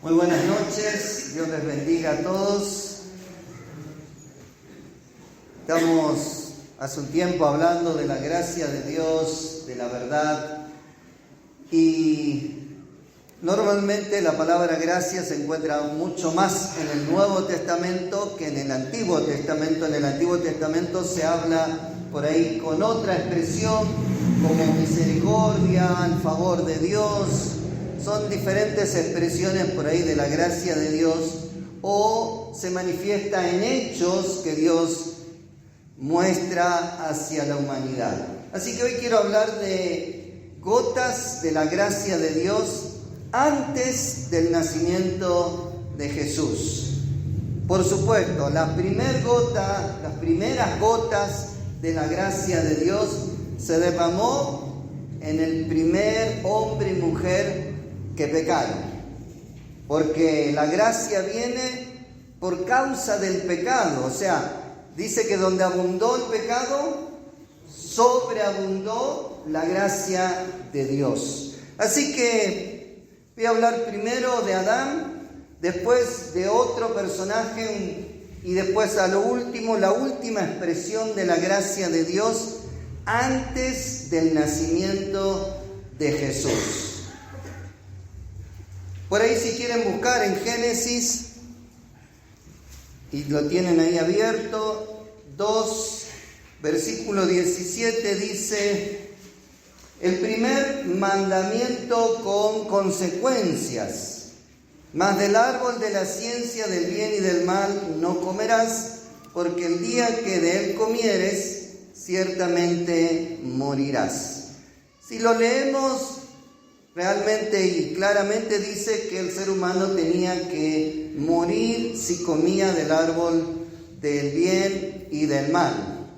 Muy buenas noches, Dios les bendiga a todos. Estamos hace un tiempo hablando de la gracia de Dios, de la verdad, y normalmente la palabra gracia se encuentra mucho más en el Nuevo Testamento que en el Antiguo Testamento. En el Antiguo Testamento se habla por ahí con otra expresión como misericordia, en favor de Dios. Son diferentes expresiones por ahí de la gracia de Dios, o se manifiesta en hechos que Dios muestra hacia la humanidad. Así que hoy quiero hablar de gotas de la gracia de Dios antes del nacimiento de Jesús. Por supuesto, las primeras gotas de la gracia de Dios se derramó en el primer hombre y mujer que pecaron, porque la gracia viene por causa del pecado. O sea, dice que donde abundó el pecado, sobreabundó la gracia de Dios. Así que voy a hablar primero de Adán, después de otro personaje y después a lo último, la última expresión de la gracia de Dios antes del nacimiento de Jesús. Por ahí, si quieren buscar en Génesis, y lo tienen ahí abierto, 2, versículo 17, dice: el primer mandamiento con consecuencias, mas del árbol de la ciencia del bien y del mal no comerás, porque el día que de él comieres, ciertamente morirás. Si lo leemos realmente y claramente, dice que el ser humano tenía que morir si comía del árbol del bien y del mal.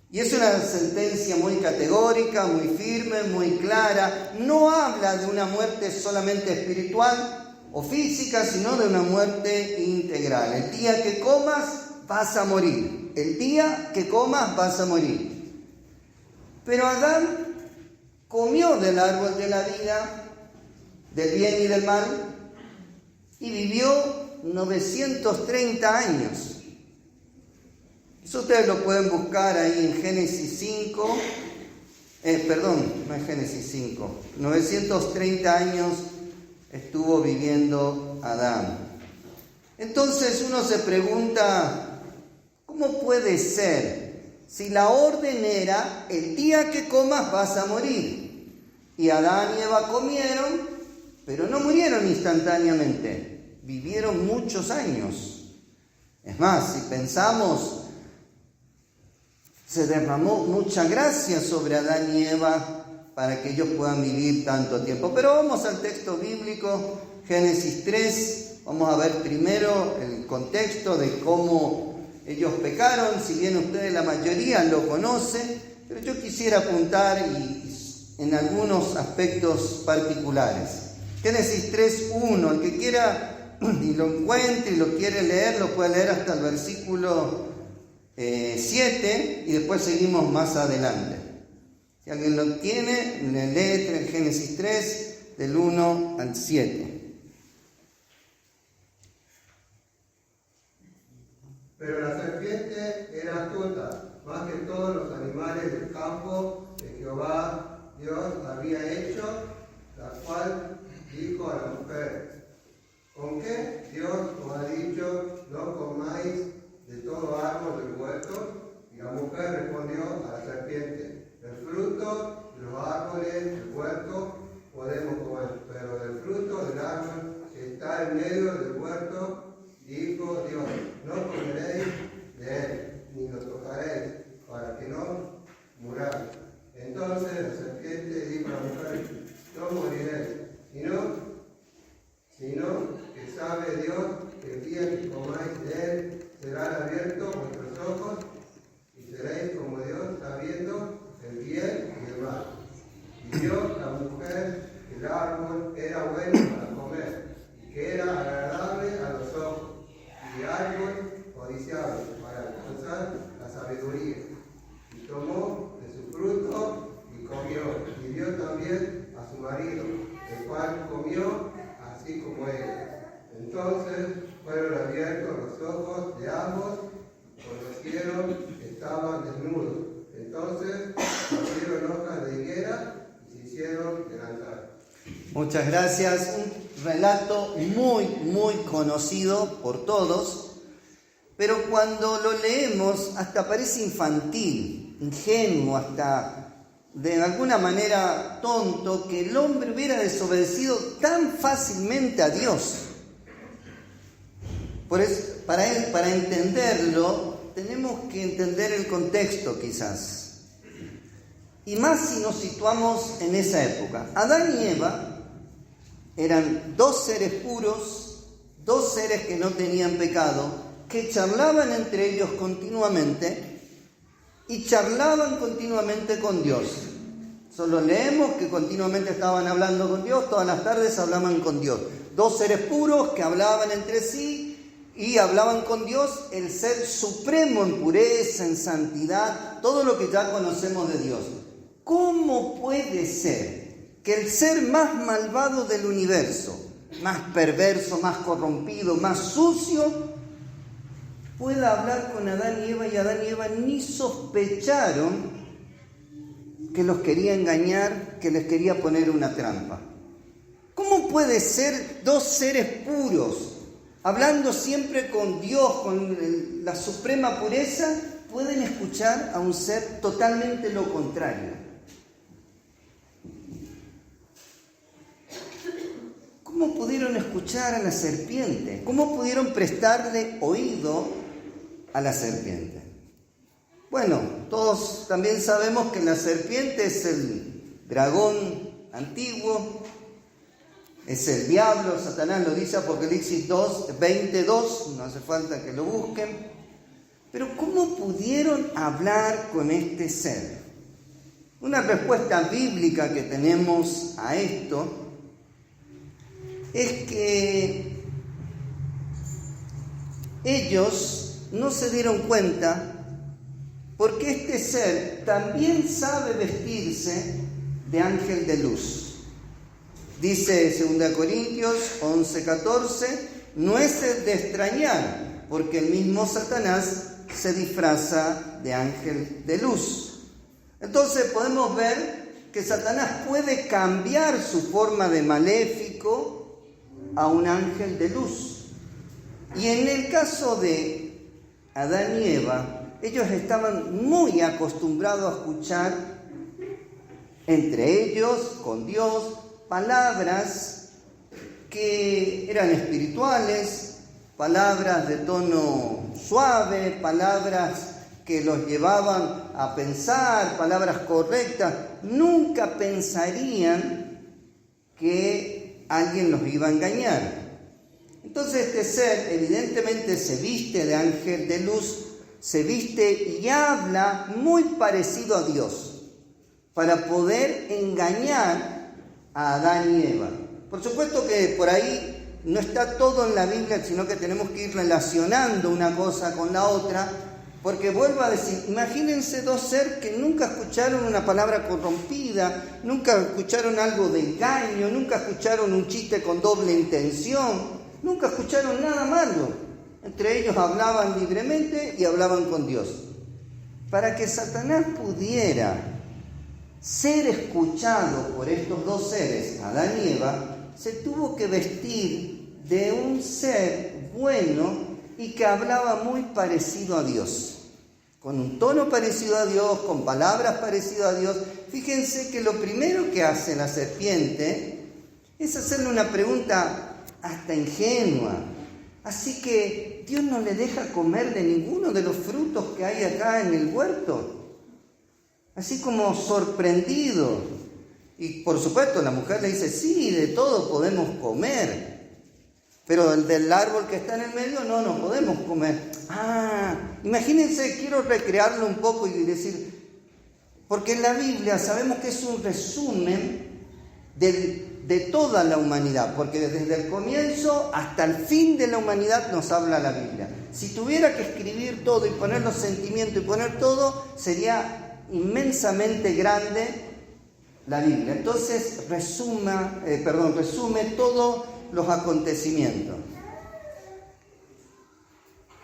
Y es una sentencia muy categórica, muy firme, muy clara. No habla de una muerte solamente espiritual o física, sino de una muerte integral. El día que comas, vas a morir. El día que comas, vas a morir. Pero Adán comió del árbol de la vida, del bien y del mal, y vivió 930 años. Eso ustedes lo pueden buscar ahí en Génesis 5, no es Génesis 5, 930 años estuvo viviendo Adán. Entonces uno se pregunta, ¿cómo puede ser? Si la orden era, el día que comas vas a morir. Y Adán y Eva comieron, pero no murieron instantáneamente. Vivieron muchos años. Es más, si pensamos, se derramó mucha gracia sobre Adán y Eva para que ellos puedan vivir tanto tiempo. Pero vamos al texto bíblico, Génesis 3. Vamos a ver primero el contexto de cómo ellos pecaron. Si bien ustedes la mayoría lo conocen, pero yo quisiera apuntar en algunos aspectos particulares. Génesis 3:1, el que quiera y lo encuentre y lo quiere leer, lo puede leer hasta el versículo 7 y después seguimos más adelante. Si alguien lo tiene, le lee Génesis 3 del 1 al 7. Pero la serpiente era astuta, más que todos los animales del campo que Jehová Dios había hecho, la cual dijo a la mujer: ¿con qué Dios os ha dicho, no comáis de todo árbol del huerto? Y la mujer respondió a la serpiente: del fruto de los árboles del huerto podemos comer, pero del fruto del árbol que está en medio del huerto, dijo Dios, no comeréis de él, ni lo tocaréis, para que no muráis. Entonces la serpiente dijo a la mujer: no moriréis, sino Entonces fueron abiertos los ojos de ambos, conocieron que estaban desnudos. Entonces cogieron hojas de higuera y se hicieron delantal. Muchas gracias. Un relato muy conocido por todos, pero cuando lo leemos hasta parece infantil, ingenuo, hasta de alguna manera tonto, que el hombre hubiera desobedecido tan fácilmente a Dios. Por eso, para entenderlo, tenemos que entender el contexto quizás. Y más si nos situamos en esa época. Adán y Eva eran dos seres puros, dos seres que no tenían pecado, que charlaban entre ellos continuamente y charlaban continuamente con Dios. Solo leemos que continuamente estaban hablando con Dios, todas las tardes hablaban con Dios. Dos seres puros que hablaban entre sí y hablaban con Dios, el ser supremo en pureza, en santidad, todo lo que ya conocemos de Dios. ¿Cómo puede ser que el ser más malvado del universo, más perverso, más corrompido, más sucio, pueda hablar con Adán y Eva, y Adán y Eva ni sospecharon que los quería engañar, que les quería poner una trampa? ¿Cómo puede ser dos seres puros, hablando siempre con Dios, con la suprema pureza, pueden escuchar a un ser totalmente lo contrario? ¿Cómo pudieron escuchar a la serpiente? ¿Cómo pudieron prestarle oído a la serpiente? Bueno, todos también sabemos que la serpiente es el dragón antiguo, es el diablo, Satanás lo dice Apocalipsis 22, no hace falta que lo busquen. Pero ¿cómo pudieron hablar con este ser? Una respuesta bíblica que tenemos a esto es que ellos no se dieron cuenta, porque este ser también sabe vestirse de ángel de luz. Dice 2 Corintios 11:14, no es de extrañar, porque el mismo Satanás se disfraza de ángel de luz. Entonces podemos ver que Satanás puede cambiar su forma de maléfico a un ángel de luz. Y en el caso de Adán y Eva, ellos estaban muy acostumbrados a escuchar entre ellos, con Dios, palabras que eran espirituales, palabras de tono suave, palabras que los llevaban a pensar, palabras correctas. Nunca pensarían que alguien los iba a engañar. Entonces este ser evidentemente se viste de ángel de luz, se viste y habla muy parecido a Dios para poder engañar a Adán y Eva. Por supuesto que por ahí no está todo en la Biblia, sino que tenemos que ir relacionando una cosa con la otra, porque vuelvo a decir, imagínense dos seres que nunca escucharon una palabra corrompida, nunca escucharon algo de engaño, nunca escucharon un chiste con doble intención, nunca escucharon nada malo. Entre ellos hablaban libremente y hablaban con Dios. Para que Satanás pudiera ser escuchado por estos dos seres, Adán y Eva, se tuvo que vestir de un ser bueno y que hablaba muy parecido a Dios, con un tono parecido a Dios, con palabras parecidas a Dios. Fíjense que lo primero que hace la serpiente es hacerle una pregunta hasta ingenua. Así que Dios no le deja comer de ninguno de los frutos que hay acá en el huerto. Así como sorprendido. Y por supuesto la mujer le dice, sí, de todo podemos comer, pero el del árbol que está en el medio no podemos comer. Imagínense, quiero recrearlo un poco y decir, porque en la Biblia sabemos que es un resumen de toda la humanidad, porque desde el comienzo hasta el fin de la humanidad nos habla la Biblia. Si tuviera que escribir todo y poner los sentimientos y poner todo, sería inmensamente grande la Biblia. Entonces resume todos los acontecimientos.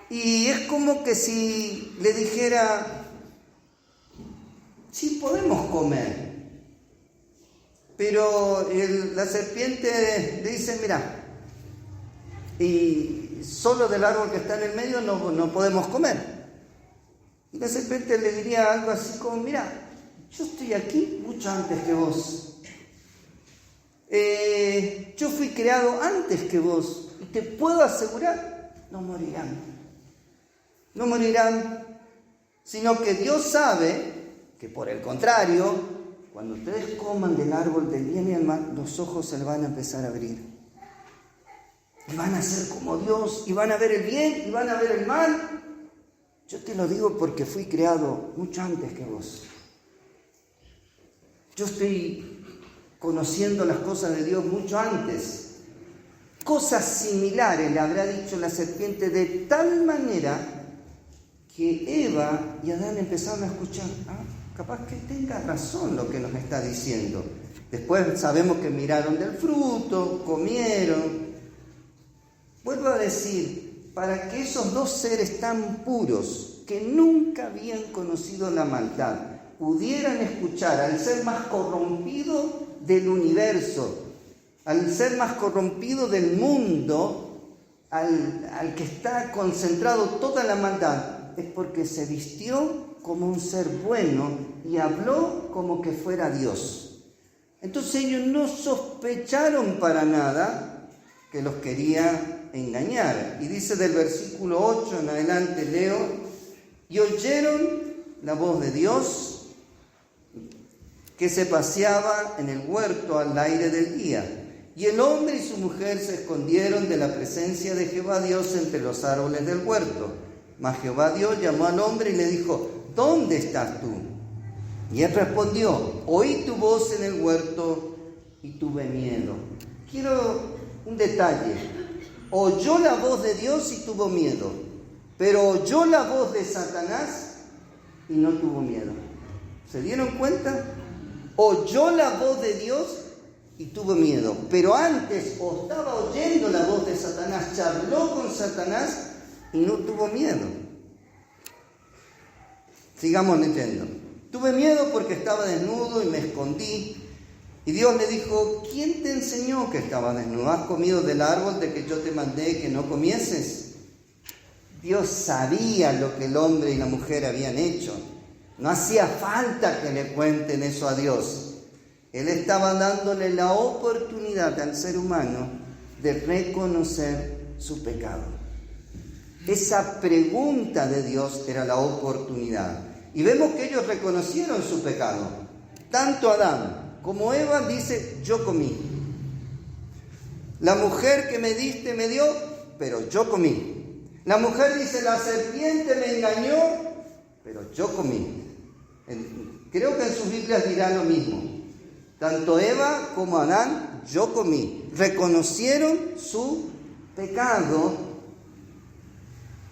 Y es como que si le dijera, sí podemos comer, pero la serpiente le dice, mira, y solo del árbol que está en el medio no podemos comer. Y la serpiente le diría algo así como, mira, yo estoy aquí mucho antes que vos. Yo fui creado antes que vos y te puedo asegurar, no morirán. No morirán, sino que Dios sabe que por el contrario, cuando ustedes coman del árbol del bien y del mal, los ojos se les van a empezar a abrir. Y van a ser como Dios, y van a ver el bien, y van a ver el mal. Yo te lo digo porque fui creado mucho antes que vos. Yo estoy conociendo las cosas de Dios mucho antes. Cosas similares le habrá dicho la serpiente de tal manera que Eva y Adán empezaron a escuchar, capaz que tenga razón lo que nos está diciendo. Después sabemos que miraron del fruto, comieron. Vuelvo a decir, para que esos dos seres tan puros, que nunca habían conocido la maldad, pudieran escuchar al ser más corrompido del universo, al ser más corrompido del mundo, al que está concentrado toda la maldad, es porque se vistió como un ser bueno y habló como que fuera Dios. Entonces ellos no sospecharon para nada que los quería engañar. Y dice del versículo 8 en adelante, leo, y oyeron la voz de Dios que se paseaba en el huerto al aire del día. Y el hombre y su mujer se escondieron de la presencia de Jehová Dios entre los árboles del huerto. Mas Jehová Dios llamó al hombre y le dijo, ¿dónde estás tú? Y él respondió, oí tu voz en el huerto y tuve miedo. Quiero un detalle. Oyó la voz de Dios y tuvo miedo, pero oyó la voz de Satanás y no tuvo miedo. ¿Se dieron cuenta? Oyó la voz de Dios y tuvo miedo, pero antes o estaba oyendo la voz de Satanás, charló con Satanás y no tuvo miedo. Sigamos leyendo. Tuve miedo porque estaba desnudo y me escondí. Y Dios le dijo, ¿quién te enseñó que estaba desnudo? ¿Has comido del árbol de que yo te mandé que no comieses? Dios sabía lo que el hombre y la mujer habían hecho. No hacía falta que le cuenten eso a Dios. Él estaba dándole la oportunidad al ser humano de reconocer su pecado. Esa pregunta de Dios era la oportunidad. Y vemos que ellos reconocieron su pecado. Tanto Adán como Eva dice, yo comí. La mujer que me diste me dio, pero yo comí. La mujer dice, la serpiente me engañó, pero yo comí. Creo que en sus Biblias dirá lo mismo. Tanto Eva como Adán, yo comí. Reconocieron su pecado.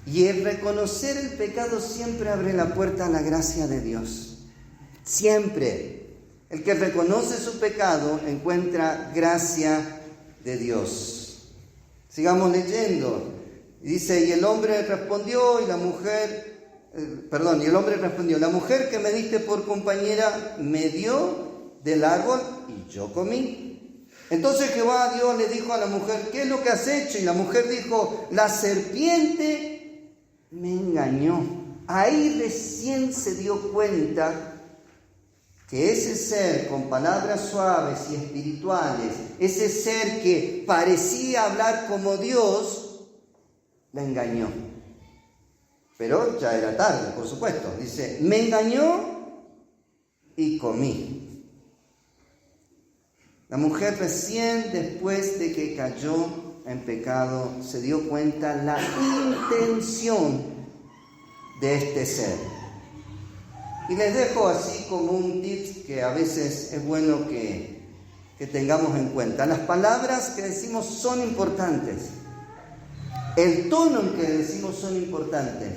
Y el reconocer el pecado siempre abre la puerta a la gracia de Dios. Siempre. El que reconoce su pecado encuentra gracia de Dios. Sigamos leyendo. Dice, y el hombre respondió, y la mujer que me diste por compañera me dio del árbol y yo comí. Entonces Jehová Dios le dijo a la mujer, ¿qué es lo que has hecho? Y la mujer dijo, la serpiente me engañó. Ahí recién se dio cuenta que ese ser con palabras suaves y espirituales, ese ser que parecía hablar como Dios, la engañó. Pero ya era tarde, por supuesto. Dice, me engañó y comí. La mujer recién después de que cayó en pecado, se dio cuenta la intención de este ser. Y les dejo así como un tip que a veces es bueno que tengamos en cuenta. Las palabras que decimos son importantes. El tono en que decimos son importantes,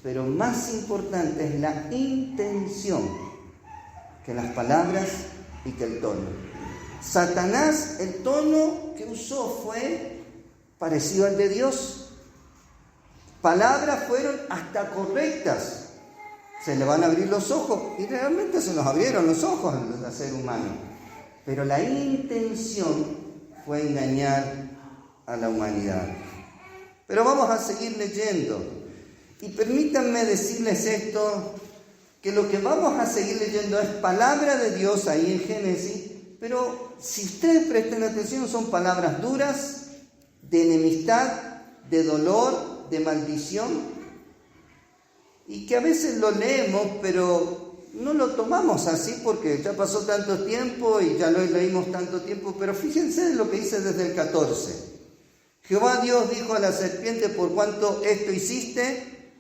pero más importante es la intención que las palabras y que el tono. Satanás, el tono que usó fue parecido al de Dios. palabras fueron hasta correctas. Se le van a abrir los ojos, y realmente se nos abrieron los ojos al ser humano. Pero la intención fue engañar a la humanidad. Pero vamos a seguir leyendo. Y permítanme decirles esto, que lo que vamos a seguir leyendo es palabra de Dios ahí en Génesis, pero si ustedes prestan atención son palabras duras, de enemistad, de dolor, de maldición, y que a veces lo leemos, pero no lo tomamos así porque ya pasó tanto tiempo y ya lo leímos tanto tiempo, pero fíjense en lo que dice desde el 14. Jehová Dios dijo a la serpiente: por cuanto esto hiciste,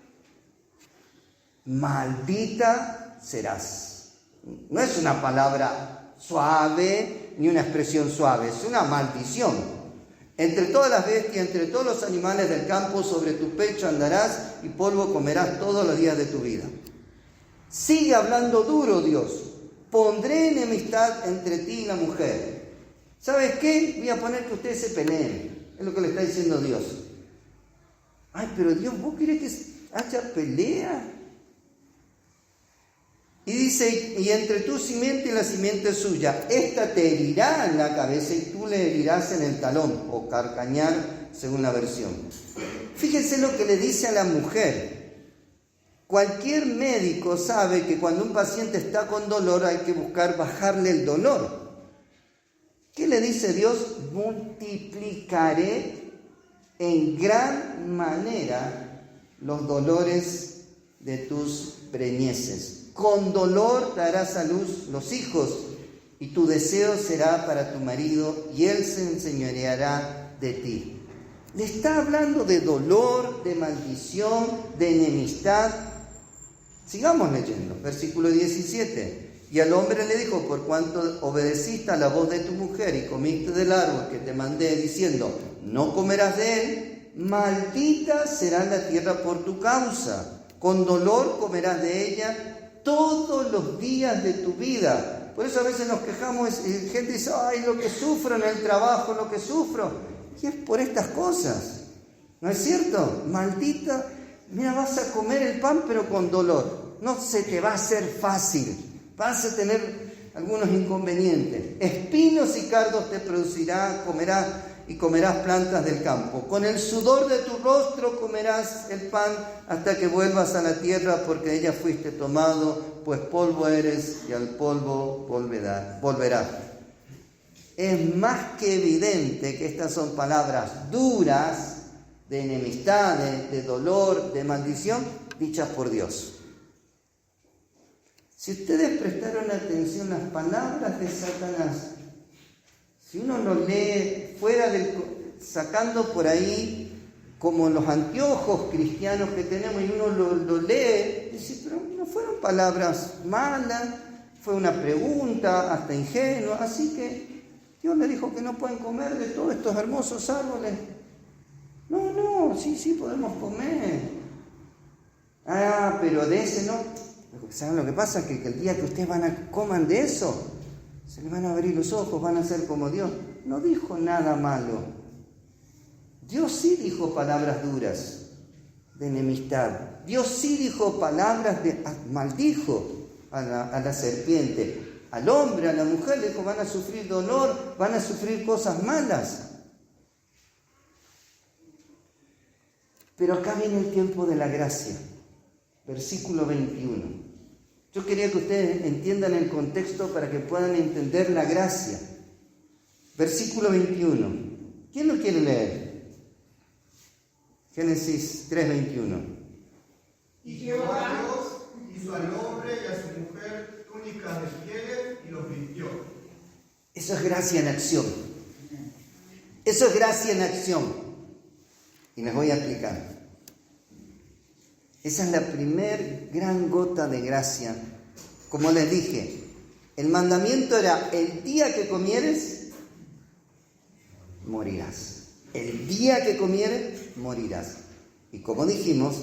maldita serás. No es una palabra suave ni una expresión suave, es una maldición. Entre todas las bestias, entre todos los animales del campo, sobre tu pecho andarás y polvo comerás todos los días de tu vida. Sigue hablando duro Dios. Pondré enemistad entre ti y la mujer. ¿Sabes qué? Voy a poner que ustedes se peleen. Es lo que le está diciendo Dios. Ay, pero Dios, ¿vos querés que haya pelea? Y dice: y entre tu simiente y la simiente suya, esta te herirá en la cabeza y tú le herirás en el talón, o carcañar, según la versión. Fíjense lo que le dice a la mujer. Cualquier médico sabe que cuando un paciente está con dolor hay que buscar bajarle el dolor. ¿Qué le dice Dios? Multiplicaré en gran manera los dolores de tus preñeces. Con dolor darás a luz los hijos, y tu deseo será para tu marido, y él se enseñoreará de ti. Le está hablando de dolor, de maldición, de enemistad. Sigamos leyendo, versículo 17. Y al hombre le dijo: por cuanto obedeciste a la voz de tu mujer y comiste del árbol que te mandé, diciendo: no comerás de él, maldita será la tierra por tu causa. Con dolor comerás de ella todos los días de tu vida. Por eso a veces nos quejamos, y gente dice: ay, lo que sufro en el trabajo, lo que sufro. Y es por estas cosas. ¿No es cierto? Maldita, mira, vas a comer el pan pero con dolor. No se te va a hacer fácil. Vas a tener algunos inconvenientes. Espinos y cardos te producirá, comerás plantas del campo. Con el sudor de tu rostro comerás el pan hasta que vuelvas a la tierra, porque de ella fuiste tomado, pues polvo eres y al polvo volverás. Es más que evidente que estas son palabras duras, de enemistad, de dolor, de maldición, dichas por Dios. Si ustedes prestaron atención a las palabras de Satanás, si uno lo lee sacando por ahí como los anteojos cristianos que tenemos, y uno lo lee, dice: pero no fueron palabras malas, fue una pregunta hasta ingenua, así que Dios le dijo que no pueden comer de todos estos hermosos árboles. No, sí podemos comer. Ah, pero de ese no. ¿Saben lo que pasa? Que el día que ustedes coman de eso, se les van a abrir los ojos, van a ser como Dios. No dijo nada malo. Dios sí dijo palabras duras de enemistad. Dios sí dijo palabras maldijo a la serpiente. Al hombre, a la mujer, le dijo: van a sufrir dolor, van a sufrir cosas malas. Pero acá viene el tiempo de la gracia. Versículo 21. Yo quería que ustedes entiendan el contexto para que puedan entender la gracia. Versículo 21. ¿Quién lo quiere leer? Génesis 3:21. Y Jehová Dios hizo al hombre y a su mujer túnicas de pieles y los vistió. Eso es gracia en acción. Eso es gracia en acción. Y les voy a explicar. Esa es la primer gran gota de gracia. Como les dije, el mandamiento era: el día que comieres, morirás. El día que comieres, morirás. Y como dijimos,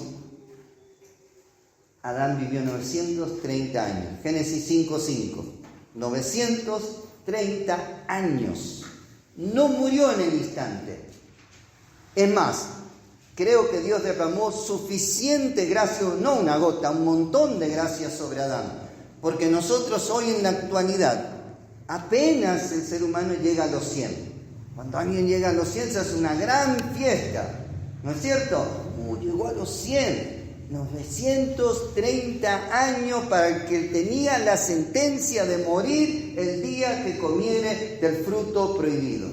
Adán vivió 930 años. Génesis 5:5. 930 años. No murió en el instante. Es más, Creo que Dios derramó suficiente gracia, no una gota, un montón de gracia sobre Adán. Porque nosotros hoy en la actualidad, apenas el ser humano llega a los 100. Cuando alguien llega a los 100 se hace una gran fiesta, ¿no es cierto? Llegó a los 100, 930 años para el que tenía la sentencia de morir el día que comiere del fruto prohibido.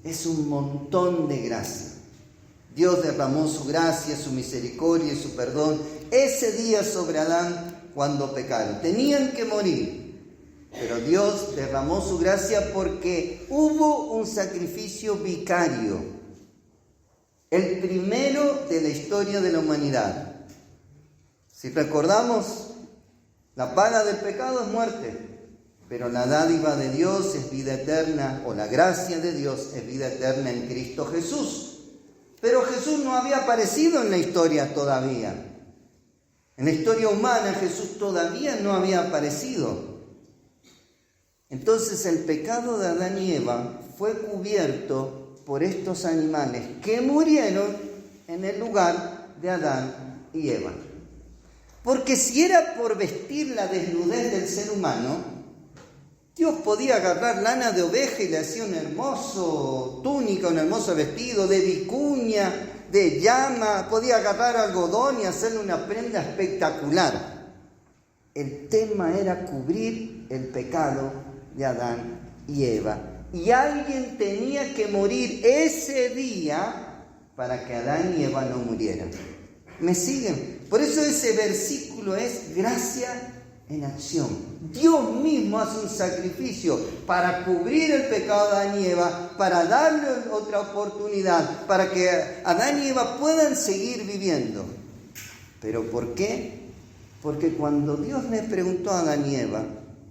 Es un montón de gracia. Dios derramó su gracia, su misericordia y su perdón ese día sobre Adán cuando pecaron. Tenían que morir, pero Dios derramó su gracia porque hubo un sacrificio vicario, el primero de la historia de la humanidad. Si recordamos, la paga del pecado es muerte, pero la dádiva de Dios es vida eterna, o la gracia de Dios es vida eterna en Cristo Jesús. Pero Jesús no había aparecido en la historia todavía. En la historia humana Jesús todavía no había aparecido. Entonces el pecado de Adán y Eva fue cubierto por estos animales que murieron en el lugar de Adán y Eva. Porque si era por vestir la desnudez del ser humano, Dios podía agarrar lana de oveja y le hacía un hermoso túnica, un hermoso vestido de vicuña, de llama, podía agarrar algodón y hacerle una prenda espectacular. El tema era cubrir el pecado de Adán y Eva. Y alguien tenía que morir ese día para que Adán y Eva no murieran. ¿Me siguen? Por eso ese versículo es gracia en acción. Dios mismo hace un sacrificio para cubrir el pecado de Adán y Eva, para darle otra oportunidad, para que Adán y Eva puedan seguir viviendo. ¿Pero por qué? Porque cuando Dios les preguntó a Adán y Eva,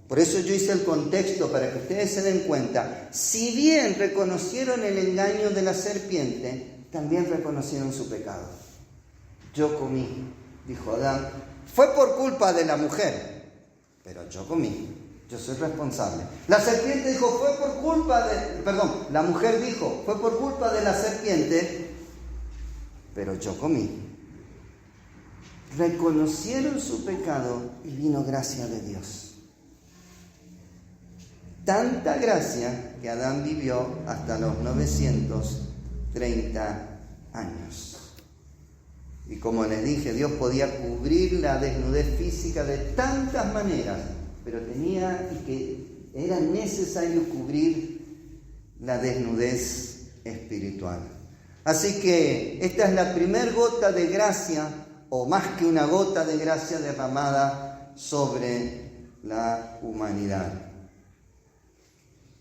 por eso yo hice el contexto para que ustedes se den cuenta, si bien reconocieron el engaño de la serpiente, también reconocieron su pecado. Yo comí, dijo Adán, fue por culpa de la mujer. Pero yo comí, yo soy responsable. La serpiente dijo, la mujer dijo, fue por culpa de la serpiente, pero yo comí. Reconocieron su pecado y vino gracia de Dios. Tanta gracia que Adán vivió hasta los 930 años. Y como les dije, Dios podía cubrir la desnudez física de tantas maneras, pero era necesario cubrir la desnudez espiritual. Así que esta es la primer gota de gracia, o más que una gota de gracia derramada sobre la humanidad.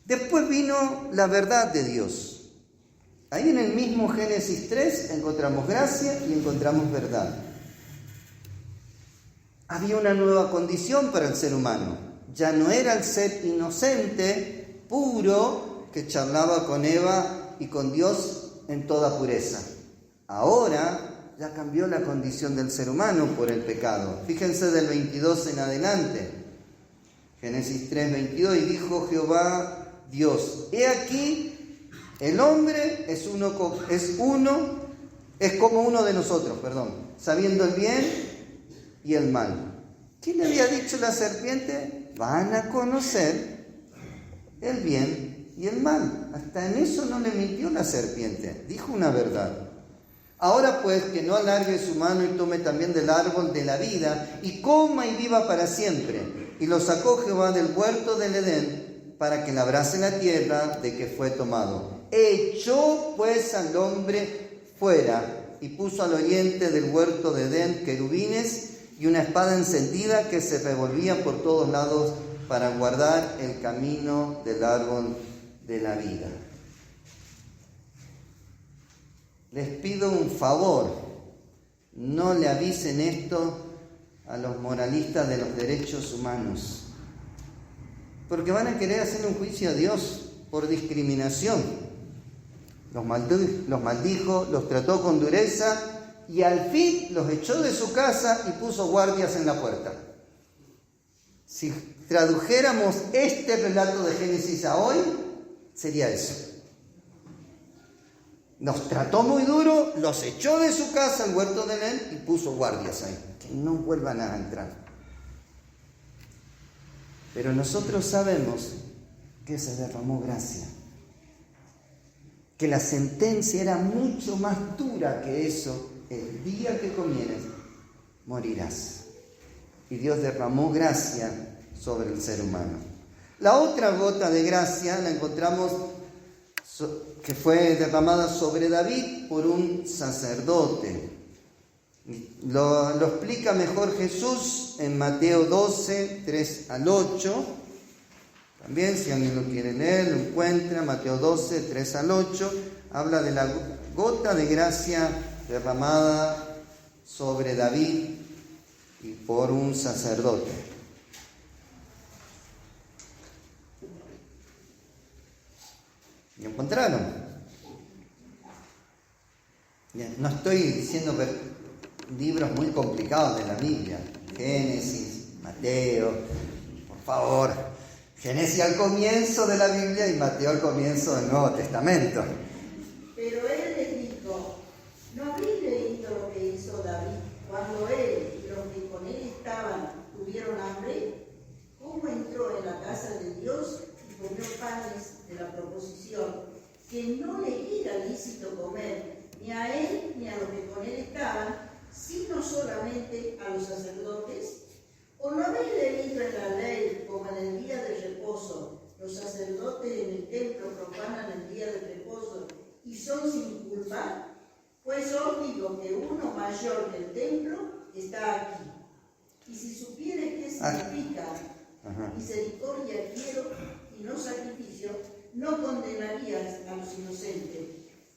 Después vino la verdad de Dios. Ahí en el mismo Génesis 3 encontramos gracia y encontramos verdad. Había una nueva condición para el ser humano. Ya no era el ser inocente, puro, que charlaba con Eva y con Dios en toda pureza. Ahora ya cambió la condición del ser humano por el pecado. Fíjense del 22 en adelante. Génesis 3, 22, y dijo Jehová Dios, he aquí, el hombre es como uno de nosotros, sabiendo el bien y el mal. ¿Qué le había dicho la serpiente? Van a conocer el bien y el mal. Hasta en eso no le mintió la serpiente, dijo una verdad. Ahora pues que no alargue su mano y tome también del árbol de la vida y coma y viva para siempre. Y lo sacó Jehová del huerto del Edén para que labrase la tierra de que fue tomado. Echó pues al hombre fuera y puso al oriente del huerto de Edén querubines y una espada encendida que se revolvía por todos lados para guardar el camino del árbol de la vida. Les pido un favor, no le avisen esto a los moralistas de los derechos humanos, porque van a querer hacer un juicio a Dios por discriminación. Los maldijo, los trató con dureza y al fin los echó de su casa y puso guardias en la puerta. Si tradujéramos este relato de Génesis a hoy, sería eso. Nos trató muy duro, los echó de su casa al huerto de Edén y puso guardias ahí, que no vuelvan a entrar. Pero nosotros sabemos que se derramó gracia, que la sentencia era mucho más dura que eso. El día que comieres, morirás. Y Dios derramó gracia sobre el ser humano. La otra gota de gracia la encontramos que fue derramada sobre David por un sacerdote. Lo explica mejor Jesús en Mateo 12, 3 al 8. También, si alguien lo quiere leer, lo encuentra. Mateo 12, 3 al 8. Habla de la gota de gracia derramada sobre David y por un sacerdote. ¿Y encontraron? No estoy diciendo libros muy complicados de la Biblia. Génesis, Mateo, por favor. Génesis al comienzo de la Biblia y Mateo al comienzo del Nuevo Testamento. Pero él les dijo: ¿no habéis leído lo que hizo David cuando él y los que con él estaban tuvieron hambre? ¿Cómo entró en la casa de Dios y comió panes de la proposición, que no le era lícito comer ni a él ni a los que con él estaban, sino solamente a los sacerdotes? ¿O no habéis leído en la ley, como en el día de reposo, los sacerdotes en el templo profanan el día de reposo y son sin culpa? Pues os digo que uno mayor que el templo está aquí. Y si supieres qué significa misericordia quiero y no sacrificio, no condenarías a los inocentes,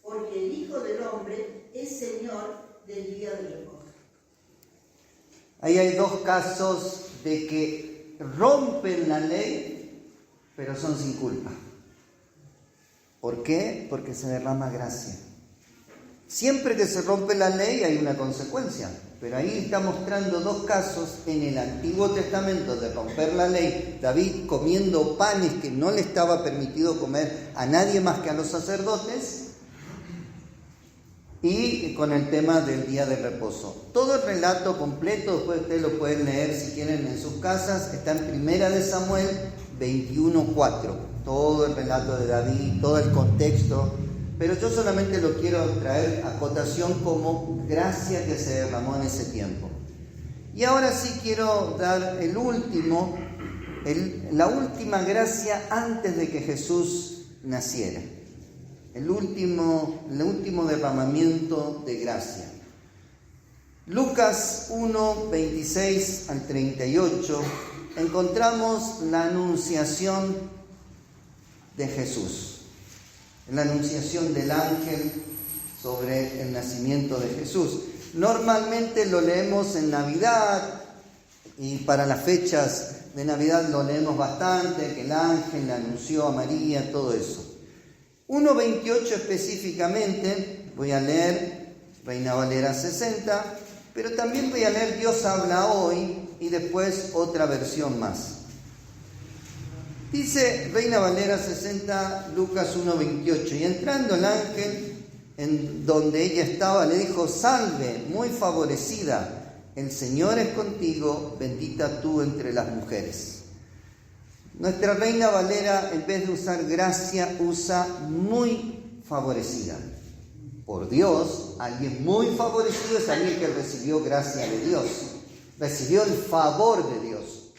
porque el Hijo del Hombre es Señor del día de reposo. Ahí hay dos casos de que rompen la ley, pero son sin culpa. ¿Por qué? Porque se derrama gracia. Siempre que se rompe la ley hay una consecuencia, pero ahí está mostrando dos casos en el Antiguo Testamento de romper la ley. David comiendo panes que no le estaba permitido comer a nadie más que a los sacerdotes, y con el tema del día de reposo. Todo el relato completo, después ustedes lo pueden leer si quieren en sus casas, está en 1 de Samuel 21:4. Todo el relato de David, todo el contexto, pero yo solamente lo quiero traer a cotación como gracia que se derramó en ese tiempo. Y ahora sí quiero dar la última gracia antes de que Jesús naciera. El último derramamiento de gracia. Lucas 1, 26 al 38, encontramos la anunciación de Jesús, la anunciación del ángel sobre el nacimiento de Jesús. Normalmente lo leemos en Navidad y para las fechas de Navidad lo leemos bastante, que el ángel le anunció a María, todo eso. 1.28 específicamente, voy a leer Reina Valera 60, pero también voy a leer Dios habla hoy y después otra versión más. Dice Reina Valera 60, Lucas 1.28, y entrando el ángel en donde ella estaba, le dijo: salve, muy favorecida, el Señor es contigo, bendita tú entre las mujeres. Nuestra Reina Valera, en vez de usar gracia, usa muy favorecida. Por Dios, alguien muy favorecido es alguien que recibió gracia de Dios, recibió el favor de Dios.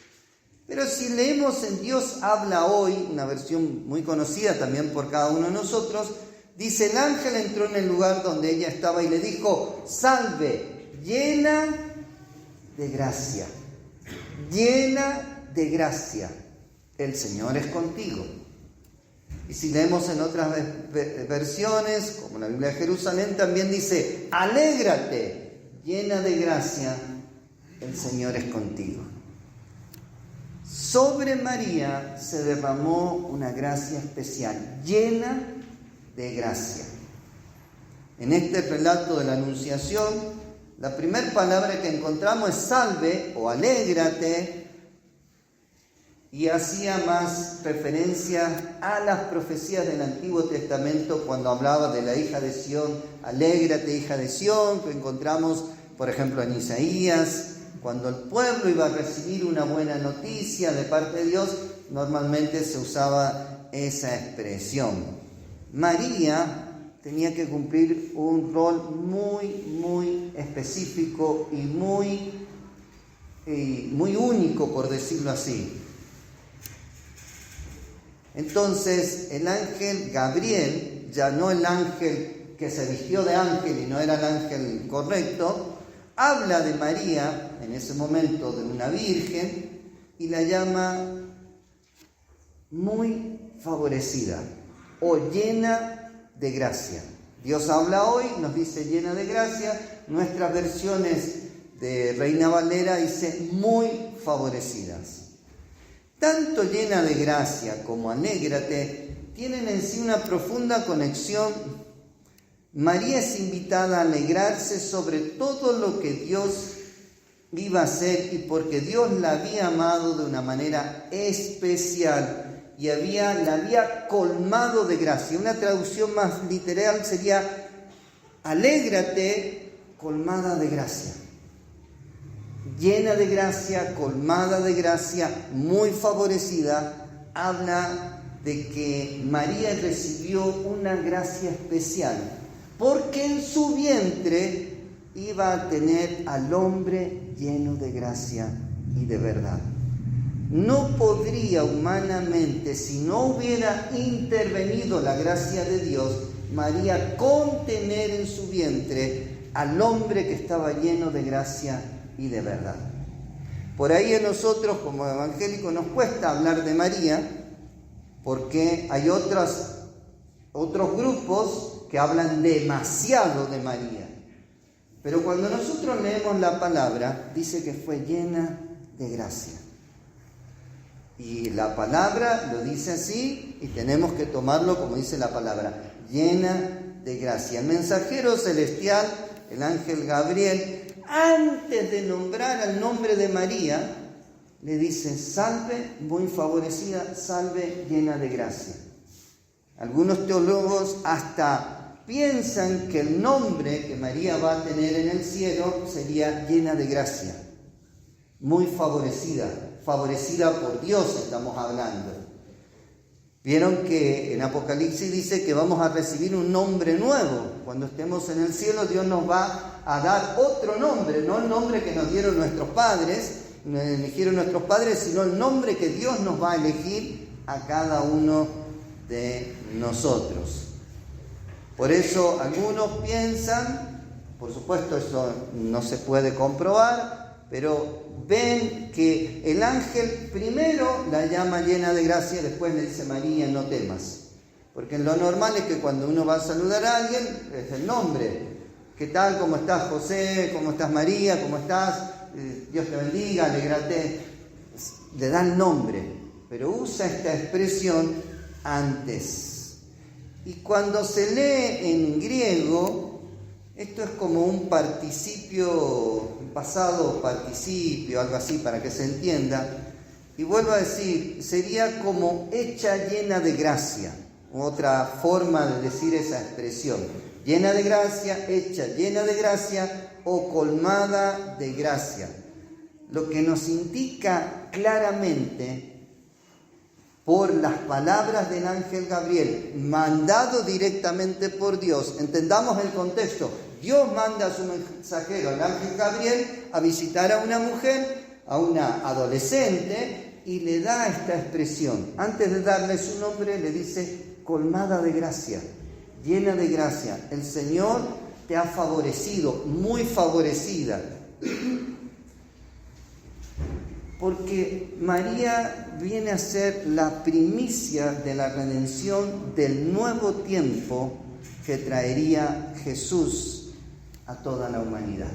Pero si leemos en Dios habla hoy, una versión muy conocida también por cada uno de nosotros, dice: el ángel entró en el lugar donde ella estaba y le dijo: salve, llena de gracia, llena de gracia. El Señor es contigo. Y si leemos en otras versiones, como la Biblia de Jerusalén, también dice: alégrate, llena de gracia, el Señor es contigo. Sobre María se derramó una gracia especial, llena de gracia. En este relato de la Anunciación, la primera palabra que encontramos es salve o alégrate. y hacía más referencia a las profecías del Antiguo Testamento cuando hablaba de la hija de Sión. Alégrate, hija de Sión, que encontramos, por ejemplo, en Isaías. Cuando el pueblo iba a recibir una buena noticia de parte de Dios, normalmente se usaba esa expresión. María tenía que cumplir un rol muy específico y muy único, por decirlo así. Entonces el ángel Gabriel, ya no el ángel que se vistió de ángel y no era el ángel correcto, habla de María en ese momento, de una virgen, y la llama muy favorecida o llena de gracia. Dios habla hoy, nos dice llena de gracia. Nuestras versiones de Reina Valera dice muy favorecidas. Tanto llena de gracia como alégrate tienen en sí una profunda conexión. María es invitada a alegrarse sobre todo lo que Dios iba a hacer, y porque Dios la había amado de una manera especial y la había colmado de gracia. Una traducción más literal sería alégrate colmada de gracia. Llena de gracia, colmada de gracia, muy favorecida, habla de que María recibió una gracia especial, porque en su vientre iba a tener al hombre lleno de gracia y de verdad. No podría humanamente, si no hubiera intervenido la gracia de Dios, María contener en su vientre al hombre que estaba lleno de gracia y de verdad. Por ahí a nosotros como evangélicos nos cuesta hablar de María, porque hay otros grupos que hablan demasiado de María. Pero cuando nosotros leemos la palabra, dice que fue llena de gracia. Y la palabra lo dice así, y tenemos que tomarlo como dice la palabra, llena de gracia. El mensajero celestial, el ángel Gabriel, antes de nombrar al nombre de María, le dice, salve, muy favorecida, salve, llena de gracia. Algunos teólogos hasta piensan que el nombre que María va a tener en el cielo sería llena de gracia, muy favorecida por Dios estamos hablando. Vieron que en Apocalipsis dice que vamos a recibir un nombre nuevo. Cuando estemos en el cielo, Dios nos va a dar otro nombre, no el nombre que nos dieron nuestros padres, sino el nombre que Dios nos va a elegir a cada uno de nosotros. Por eso algunos piensan, por supuesto eso no se puede comprobar, pero ven que el ángel primero la llama llena de gracia y después le dice María, no temas. Porque lo normal es que cuando uno va a saludar a alguien, es el nombre. ¿Qué tal? ¿Cómo estás, José? ¿Cómo estás, María? ¿Cómo estás? Dios te bendiga, alégrate. Le da el nombre, pero usa esta expresión antes. Y cuando se lee en griego, esto es como un participio, un pasado participio, algo así para que se entienda. Y vuelvo a decir, sería como hecha llena de gracia, otra forma de decir esa expresión. Llena de gracia, hecha llena de gracia o colmada de gracia. Lo que nos indica claramente por las palabras del ángel Gabriel, mandado directamente por Dios. Entendamos el contexto. Dios manda a su mensajero, el ángel Gabriel, a visitar a una mujer, a una adolescente, y le da esta expresión. Antes de darle su nombre, le dice, colmada de gracia, llena de gracia. El Señor te ha favorecido, muy favorecida. Porque María viene a ser la primicia de la redención del nuevo tiempo que traería Jesús a toda la humanidad.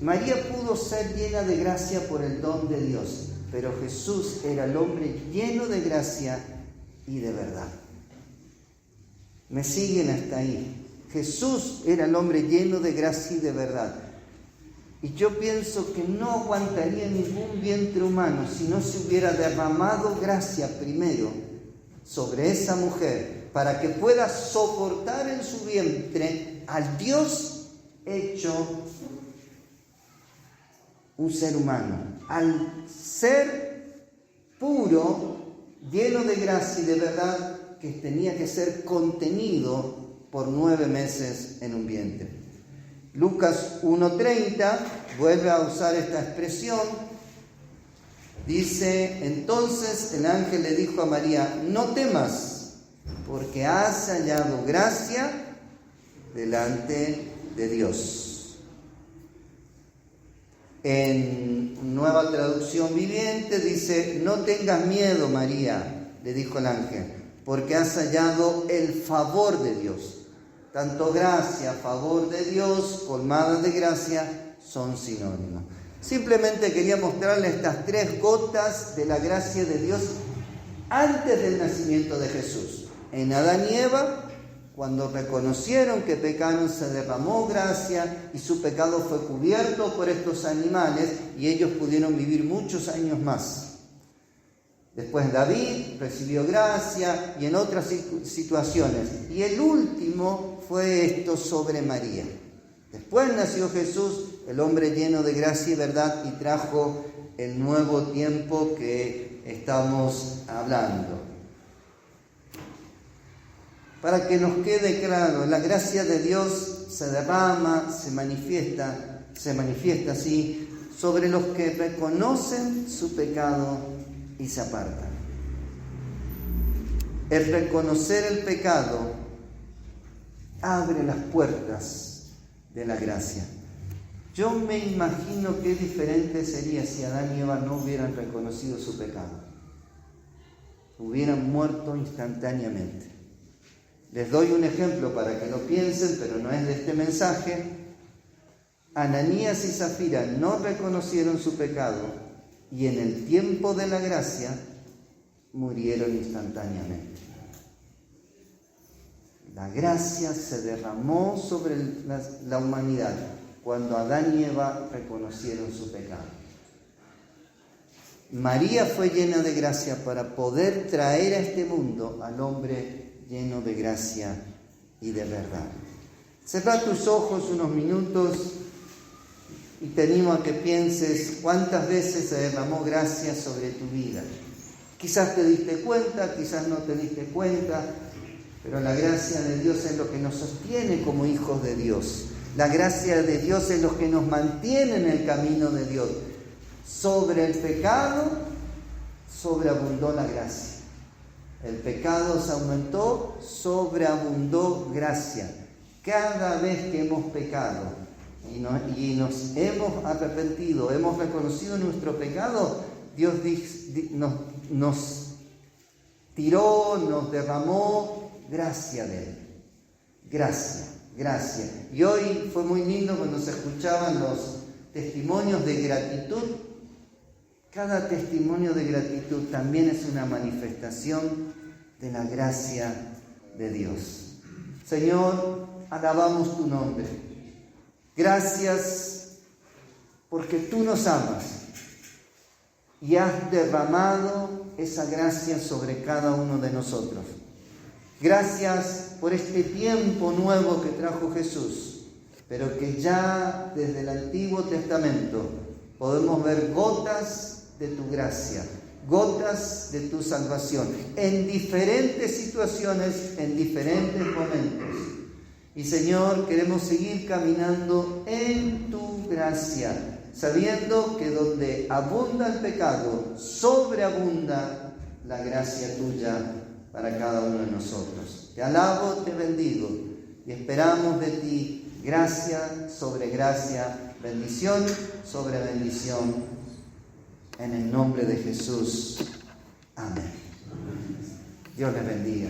María pudo ser llena de gracia por el don de Dios, pero Jesús era el hombre lleno de gracia y de verdad. ¿Me siguen hasta ahí? Jesús era el hombre lleno de gracia y de verdad. Y yo pienso que no aguantaría ningún vientre humano si no se hubiera derramado gracia primero sobre esa mujer para que pueda soportar en su vientre al Dios hecho un ser humano, al ser puro, lleno de gracia y de verdad, que tenía que ser contenido por 9 meses en un vientre. Lucas 1:30 vuelve a usar esta expresión. Dice: entonces el ángel le dijo a María: no temas, porque has hallado gracia delante de Dios. En Nueva Traducción Viviente dice: no tengas miedo, María, le dijo el ángel, porque has hallado el favor de Dios. Tanto gracia, favor de Dios, colmada de gracia, son sinónimos. Simplemente quería mostrarle estas 3 gotas de la gracia de Dios antes del nacimiento de Jesús. En Adán y Eva, cuando reconocieron que pecaron, se derramó gracia y su pecado fue cubierto por estos animales y ellos pudieron vivir muchos años más. Después David recibió gracia y en otras situaciones. Y el último fue esto sobre María. Después nació Jesús, el hombre lleno de gracia y verdad, y trajo el nuevo tiempo que estamos hablando. Para que nos quede claro, la gracia de Dios se derrama, se manifiesta así sobre los que reconocen su pecado y se apartan. El reconocer el pecado abre las puertas de la gracia. Yo me imagino qué diferente sería si Adán y Eva no hubieran reconocido su pecado. Hubieran muerto instantáneamente. Les doy un ejemplo para que lo piensen, pero no es de este mensaje. Ananías y Zafira no reconocieron su pecado y en el tiempo de la gracia murieron instantáneamente. La gracia se derramó sobre la humanidad cuando Adán y Eva reconocieron su pecado. María fue llena de gracia para poder traer a este mundo al hombre lleno de gracia y de verdad. Cerrá tus ojos unos minutos y te animo a que pienses cuántas veces se derramó gracia sobre tu vida. Quizás te diste cuenta, quizás no te diste cuenta, pero la gracia de Dios es lo que nos sostiene como hijos de Dios. La gracia de Dios es lo que nos mantiene en el camino de Dios. Sobre el pecado sobreabundó la gracia. El pecado se aumentó, sobreabundó gracia. Cada vez que hemos pecado y nos hemos arrepentido, hemos reconocido nuestro pecado, Dios nos tiró, nos derramó gracia de Él. Gracia. Y hoy fue muy lindo cuando se escuchaban los testimonios de gratitud. Cada testimonio de gratitud también es una manifestación de la gracia de Dios. Señor, alabamos tu nombre. Gracias porque tú nos amas y has derramado esa gracia sobre cada uno de nosotros. Gracias por este tiempo nuevo que trajo Jesús, pero que ya desde el Antiguo Testamento podemos ver gotas de tu gracia, gotas de tu salvación, en diferentes situaciones, en diferentes momentos. Y Señor, queremos seguir caminando en tu gracia, sabiendo que donde abunda el pecado, sobreabunda la gracia tuya para cada uno de nosotros. Te alabo, te bendigo y esperamos de ti gracia sobre gracia, bendición sobre bendición. En el nombre de Jesús. Amén. Dios les bendiga.